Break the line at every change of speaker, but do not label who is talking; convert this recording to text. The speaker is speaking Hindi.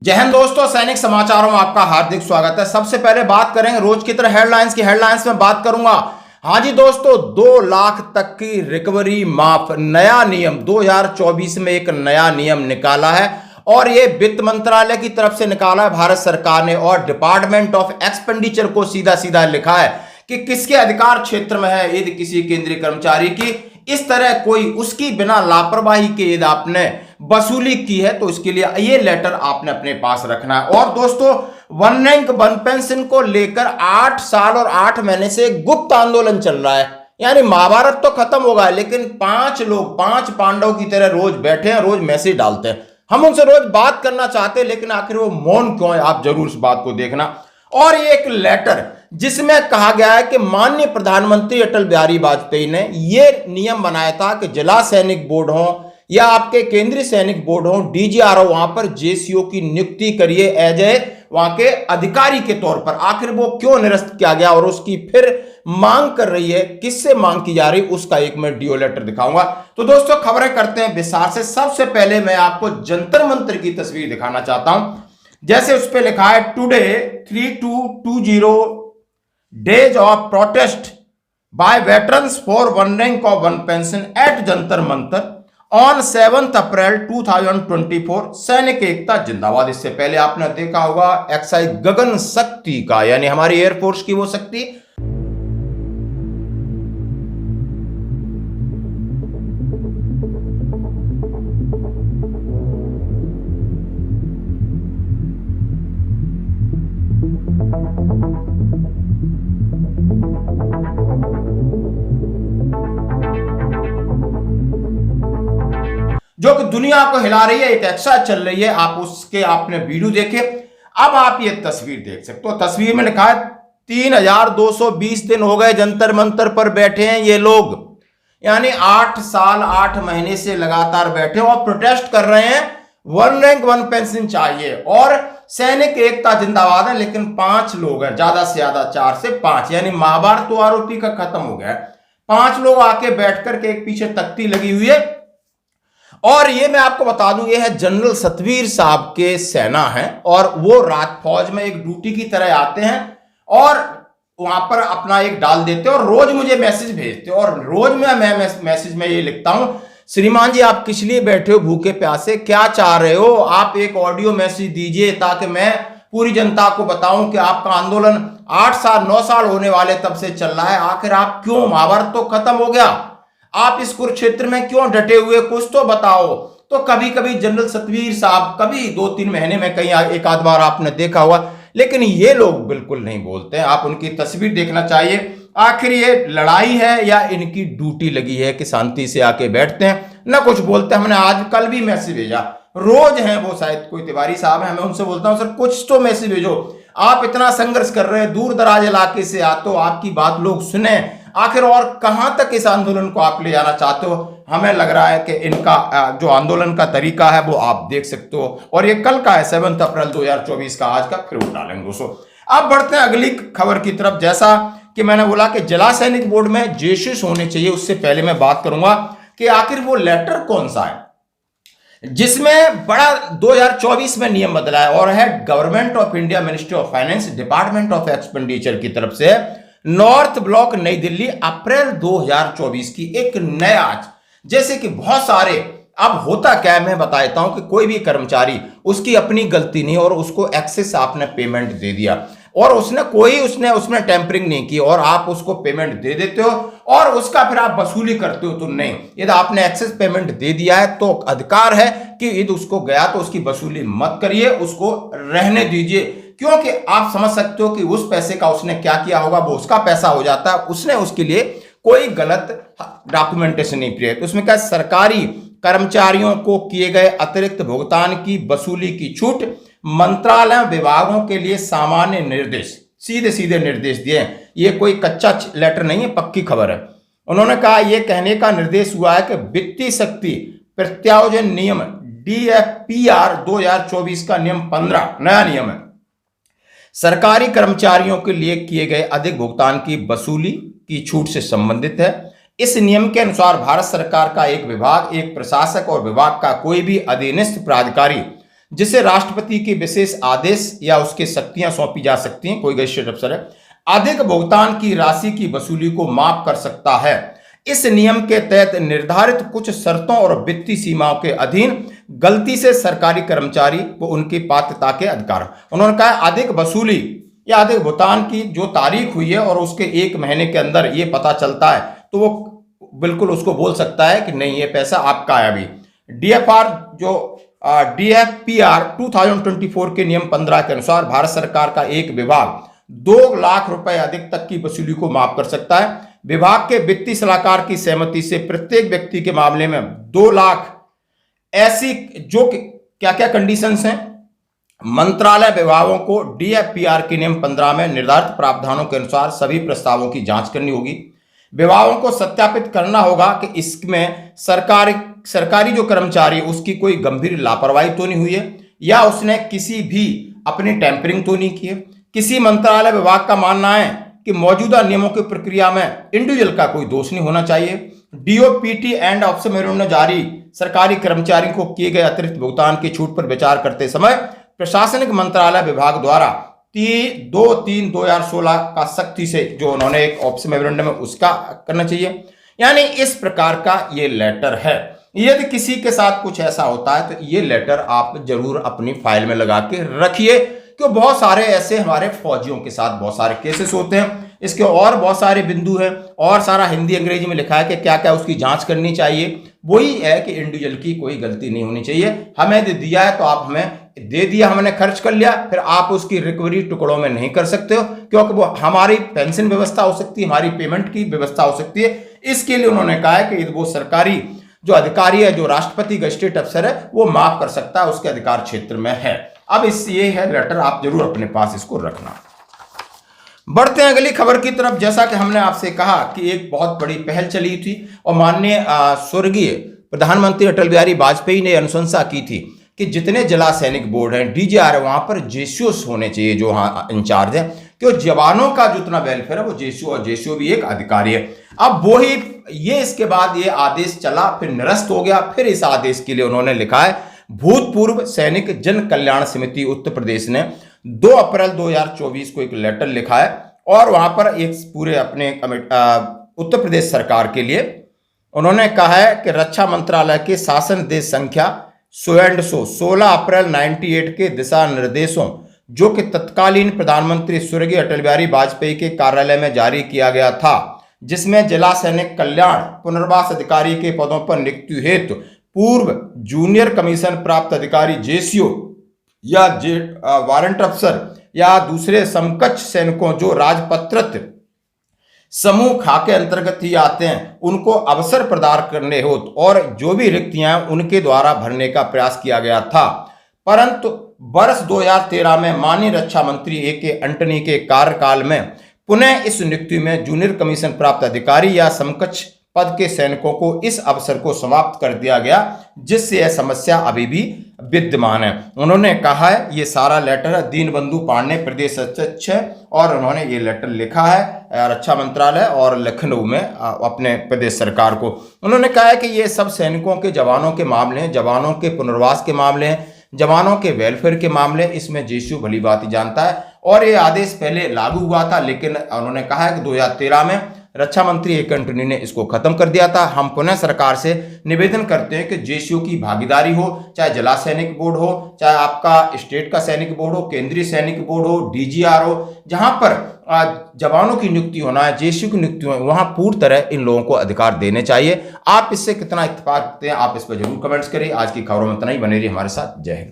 जय हिंद दोस्तों, सैनिक समाचारों में आपका हार्दिक स्वागत है। सबसे पहले बात करेंगे रोज की तरह हेडलाइंस की। हेडलाइंस में बात करूंगा, हाँ जी दोस्तों, 2 लाख तक की रिकवरी माफ, नया नियम 2024 में एक नया नियम निकाला है और ये वित्त मंत्रालय की तरफ से निकाला है भारत सरकार ने, और डिपार्टमेंट ऑफ एक्सपेंडिचर को सीधा सीधा लिखा है कि किसके अधिकार क्षेत्र में है यदि किसी केंद्रीय कर्मचारी की इस तरह कोई उसकी बिना लापरवाही के यदि आपने वसूली की है तो इसके लिए ये लेटर आपने अपने पास रखना है। और दोस्तों, वन रैंक वन पेंशन को लेकर 8 साल और 8 महीने से गुप्त आंदोलन चल रहा है। यानी महाभारत तो खत्म होगा, लेकिन 5 लोग 5 पांडव की तरह रोज बैठे हैं, रोज मैसेज डालते हैं। हम उनसे रोज बात करना चाहते हैं, लेकिन आखिर वो मौन क्यों है, आप जरूर इस बात को देखना। और ये एक लेटर जिसमें कहा गया है कि माननीय प्रधानमंत्री अटल बिहारी वाजपेयी ने यह नियम बनाया था कि जिला सैनिक बोर्ड हो या आपके केंद्रीय सैनिक बोर्ड हो, डीजीआरओ, वहां पर जेसीओ की नियुक्ति करिए एज ए वहां के अधिकारी के तौर पर। आखिर वो क्यों निरस्त किया गया और उसकी फिर मांग कर रही है, किससे मांग की जा रही, उसका एक मैं डीओ लेटर दिखाऊंगा। तो दोस्तों, खबरें करते हैं विस्तार से। सबसे पहले मैं आपको जंतर मंतर की तस्वीर दिखाना चाहता हूं। जैसे उस पर लिखा है, today 3220 days of protest by veterans for one rank of one pension at Jantar Mantar on 7 April 2024, सैनिक एकता जिंदाबाद। इससे पहले आपने देखा होगा एक्साइज गगन शक्ति का, यानी हमारी एयरफोर्स की वो शक्ति, जो कि दुनिया को हिला रही है, एक एक्साइज चल रही है। आप उसके आपने वीडियो देखे, अब आप ये तस्वीर देख सकते हो। तस्वीर में लिखा है 3220 दिन हो गए जंतर मंतर पर बैठे हैं ये लोग, यानी 8 साल 8 महीने से लगातार बैठे और प्रोटेस्ट कर रहे हैं। वन रैंक वन पेंशन चाहिए और सैनिक एकता जिंदाबाद है, लेकिन 5 लोग हैं, ज्यादा से ज्यादा 4 से 5, यानी महाभारत तो आरोपी का खत्म हो गया है। 5 लोग आके बैठ करके एक पीछे तख्ती लगी हुई है। और ये मैं आपको बता दूं, ये है जनरल सतवीर साहब के सेना है और वो रात फौज में एक ड्यूटी की तरह आते हैं और वहां पर अपना एक डाल देते हैं और रोज मुझे मैसेज भेजते हैं। और रोज मैं मैसेज में ये लिखता हूं, श्रीमान जी आप किस लिए बैठे हो भूखे प्यासे, क्या चाह रहे हो, आप एक ऑडियो मैसेज दीजिए ताकि मैं पूरी जनता को बताऊं कि आपका आंदोलन 8 साल 9 साल होने वाले तब से चल रहा है। आखिर आप क्यों, महाभारत तो खत्म हो गया, आप इस कुरुक्षेत्र में क्यों डटे हुए, कुछ तो बताओ। तो कभी कभी जनरल सतवीर साहब, कभी 2-3 महीने में कहीं एक आध बार आपने देखा होगा, लेकिन ये लोग बिल्कुल नहीं बोलते हैं। आप उनकी तस्वीर देखना चाहिए। आखिर ये लड़ाई है या इनकी ड्यूटी लगी है कि शांति से आके बैठते हैं, ना कुछ बोलते हैं। हमने आज कल भी मैसेज भेजा, रोज हैं वो, शायद कोई तिवारी साहब है, मैं उनसे बोलता हूं सर कुछ तो मैसेज भेजो, आप इतना संघर्ष कर रहे हैं, दूर दराज इलाके से आते हो, आपकी बात लोग सुने, आखिर और कहां तक इस आंदोलन को आप ले जाना चाहते हो। हमें लग रहा है कि इनका जो आंदोलन का तरीका है वो आप देख सकते हो। और ये कल का है, 7 अप्रैल 2024 का, आज का फिर उठा लेंगे दोस्तों। अब बढ़ते हैं अगली खबर की तरफ। जैसा कि मैंने बोला कि जिला सैनिक बोर्ड में जेसीओ होने चाहिए, उससे पहले मैं बात करूंगा कि आखिर वो लेटर कौन सा है जिसमें बड़ा 2024 में नियम बदला है, और है government of India, ministry of finance, department of expenditure की तरफ से, नॉर्थ ब्लॉक नई दिल्ली, अप्रैल 2024 की एक नया। जैसे कि बहुत सारे, अब होता क्या है मैं बता देता हूं कि कोई भी कर्मचारी, उसकी अपनी गलती नहीं और उसको एक्सेस आपने पेमेंट दे दिया और उसने टेम्परिंग नहीं की और आप उसको पेमेंट दे देते हो और उसका फिर आप वसूली करते हो, तो नहीं, यदि आपने एक्सेस पेमेंट दे दिया है तो अधिकार है कि यदि उसको गया तो उसकी वसूली मत करिए, उसको रहने दीजिए, क्योंकि आप समझ सकते हो कि उस पैसे का उसने क्या किया होगा, वो उसका पैसा हो जाता है, उसने उसके लिए कोई गलत डॉक्यूमेंटेशन नहीं किया। तो उसमें क्या, सरकारी कर्मचारियों को किए गए अतिरिक्त भुगतान की वसूली की छूट, मंत्रालय विभागों के लिए सामान्य निर्देश, सीधे सीधे निर्देश दिए। ये कोई कच्चा लेटर नहीं है, पक्की खबर है। उन्होंने कहा, यह कहने का निर्देश हुआ है कि वित्तीय शक्ति प्रत्यायोजन नियम DFPR 2024 का नियम 15 नया नियम है, सरकारी कर्मचारियों के लिए किए गए अधिक भुगतान की वसूली की छूट से संबंधित है। इस नियम के अनुसार भारत सरकार का एक विभाग, एक प्रशासक और विभाग का कोई भी अधीनस्थ प्राधिकारी जिसे राष्ट्रपति के विशेष आदेश या उसके शक्तियां सौंपी जा सकती हैं, कोई गैजेटेड अफसर है, अधिक भुगतान की राशि की वसूली को माफ कर सकता है। इस नियम के तहत निर्धारित कुछ शर्तों और वित्तीय सीमाओं के अधीन गलती से सरकारी कर्मचारी व उनकी पात्रता के अधिकार, उन्होंने कहा अधिक वसूली या अधिक भुगतान की जो तारीख हुई है और उसके 1 महीने के अंदर ये पता चलता है तो वो बिल्कुल उसको बोल सकता है कि नहीं ये पैसा आपका है। अभी डीएफआर जो डीएफपीआर 2024 के नियम 15 के अनुसार भारत सरकार का एक विभाग 2 लाख रुपए अधिक तक की वसूली को माफ कर सकता है। विभाग के वित्तीय सलाहकार की सहमति से प्रत्येक व्यक्ति के मामले में 2 लाख ऐसी जो क्या क्या कंडीशंस हैं, मंत्रालय विभागों को डीएफपीआर के नियम 15 में निर्धारित प्रावधानों के अनुसार सभी प्रस्तावों की जांच करनी होगी। विभागों को सत्यापित करना होगा कि इसमें सरकारी जो कर्मचारी उसकी कोई गंभीर लापरवाही तो नहीं हुई है या उसने किसी भी अपनी टेम्परिंग तो नहीं की है। किसी मंत्रालय विभाग का मानना है कि मौजूदा नियमों की प्रक्रिया में इंडिविजुअल का कोई दोष नहीं होना चाहिए। डीओपीटी एंड ऑफिसर मेमोरेंडम ने जारी सरकारी कर्मचारियों को किए गए अतिरिक्त भुगतान की छूट पर विचार करते समय प्रशासनिक मंत्रालय विभाग द्वारा 2/3/2016 का सख्ती से जो उन्होंने एक ऑफिसर मेमोरेंडम में उसका करना चाहिए। यानी इस प्रकार का ये लेटर है। यदि किसी के साथ कुछ ऐसा होता है तो ये लेटर आप जरूर अपनी फाइल में लगा के रखिए, क्योंकि बहुत सारे ऐसे हमारे फौजियों के साथ बहुत सारे केसेस होते हैं। इसके और बहुत सारे बिंदु हैं और सारा हिंदी अंग्रेजी में लिखा है कि क्या क्या उसकी जांच करनी चाहिए। वही है कि इंडिविजुअल की कोई गलती नहीं होनी चाहिए। हमें दे दिया है तो आप हमें दे दिया, हमने खर्च कर लिया, फिर आप उसकी रिकवरी टुकड़ों में नहीं कर सकते हो, क्योंकि वो हमारी पेंशन व्यवस्था हो सकती है, हमारी पेमेंट की व्यवस्था हो सकती है। इसके लिए उन्होंने कहा है कि वो सरकारी जो अधिकारी है, जो राष्ट्रपति गजेटेड अफसर है, वो माफ कर सकता है, उसके अधिकार क्षेत्र में है। अब ये है लेटर, आप जरूर अपने पास इसको रखना। बढ़ते हैं अगली खबर की तरफ। जैसा कि हमने आपसे कहा कि एक बहुत बड़ी पहल चली थी और माननीय स्वर्गीय प्रधानमंत्री अटल बिहारी वाजपेयी ने अनुशंसा की थी कि जितने जिला सैनिक बोर्ड हैं, डीजीआर है, वहां पर जेसीओस होने चाहिए जो वहां इंचार्ज है, क्योंकि जवानों का जितना वेलफेयर है वो जेसीओ, और जेसीओ भी एक अधिकारी है। अब वो ही ये इसके बाद ये आदेश चला, फिर निरस्त हो गया। फिर इस आदेश के लिए उन्होंने लिखा है, भूतपूर्व सैनिक जन कल्याण समिति उत्तर प्रदेश ने 2 अप्रैल 2024 को एक लेटर लिखा है और वहां पर एक पूरे अपने उत्तर प्रदेश सरकार के लिए उन्होंने कहा है कि रक्षा मंत्रालय के शासन देश संख्या 16 अप्रैल 98 के दिशा निर्देशों जो कि तत्कालीन प्रधानमंत्री स्वर्गीय अटल बिहारी वाजपेयी के कार्यालय में जारी किया गया था, जिसमें जिला सैनिक कल्याण पुनर्वास अधिकारी के पदों पर नियुक्ति हेतु पूर्व जूनियर कमीशन प्राप्त अधिकारी जेसीओ या वारंट अफसर या दूसरे समकक्ष सैनिकों जो राजपत्रित समूह खा के अंतर्गत ही आते हैं, उनको अवसर प्रदान करने हो और जो भी रिक्तियां उनके द्वारा भरने का प्रयास किया गया था। परंतु वर्ष 2013 में माननीय रक्षा मंत्री ए.के. एंटनी के कार्यकाल में पुनः इस नियुक्ति में जूनियर कमीशन प्राप्त अधिकारी या समकक्ष पद के सैनिकों को इस अवसर को समाप्त कर दिया गया, जिससे यह समस्या अभी भी विद्यमान है। उन्होंने कहा है, ये सारा लेटर है दीनबंधु पांडे प्रदेश अध्यक्ष है और उन्होंने ये लेटर लिखा है रक्षा मंत्रालय और लखनऊ में अपने प्रदेश सरकार को। उन्होंने कहा है कि ये सब सैनिकों के जवानों के मामले हैं, जवानों के पुनर्वास के मामले हैं, जवानों के वेलफेयर के मामले, इसमें जेसीओ भली बात ही जानता है। और ये आदेश पहले लागू हुआ था, लेकिन उन्होंने कहा है कि 2013 में रक्षा मंत्री ए.के. एंटनी ने इसको खत्म कर दिया था। हम पुनः सरकार से निवेदन करते हैं कि जेसीओ की भागीदारी हो, चाहे जिला सैनिक बोर्ड हो, चाहे आपका स्टेट का सैनिक बोर्ड हो, केंद्रीय सैनिक बोर्ड हो, डीजीआर हो, जहां पर जवानों की नियुक्ति होना है, जेसीओ की नियुक्ति होना है, वहां पूरी तरह इन लोगों को अधिकार देने चाहिए। आप इससे कितना इत्तेफाक रखते हैं, आप इस पर जरूर कमेंट्स करिए। आज की खबरों में इतना ही, बने रहिए हमारे साथ। जय हिंद।